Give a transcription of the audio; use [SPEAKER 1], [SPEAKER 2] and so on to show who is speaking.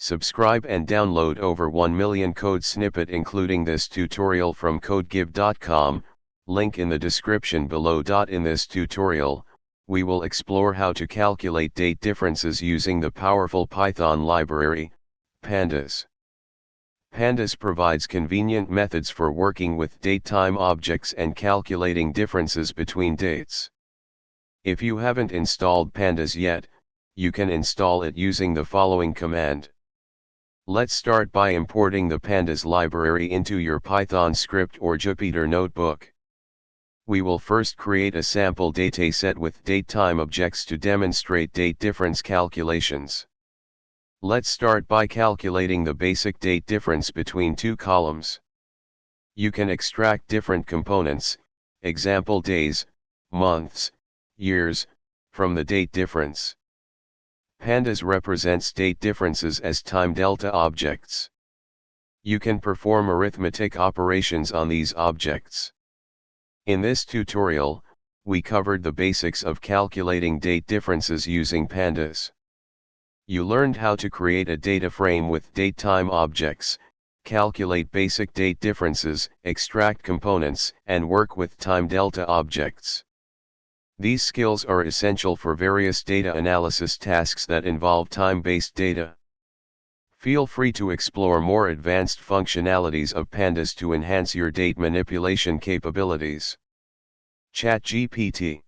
[SPEAKER 1] Subscribe and download over 1 million code snippet including this tutorial from codegive.com, link in the description below. In this tutorial, we will explore how to calculate date differences using the powerful Python library, pandas. Pandas provides convenient methods for working with datetime objects and calculating differences between dates. If you haven't installed pandas yet, you can install it using the following command. Let's start by importing the pandas library into your Python script or Jupyter notebook. We will first create a sample dataset with datetime objects to demonstrate date difference calculations. Let's start by calculating the basic date difference between two columns. You can extract different components, example days, months, years, from the date difference. Pandas represents date differences as time delta objects. You can perform arithmetic operations on these objects. In this tutorial, we covered the basics of calculating date differences using pandas. You learned how to create a data frame with datetime objects, calculate basic date differences, extract components, and work with time delta objects. These skills are essential for various data analysis tasks that involve time-based data. Feel free to explore more advanced functionalities of pandas to enhance your date manipulation capabilities. ChatGPT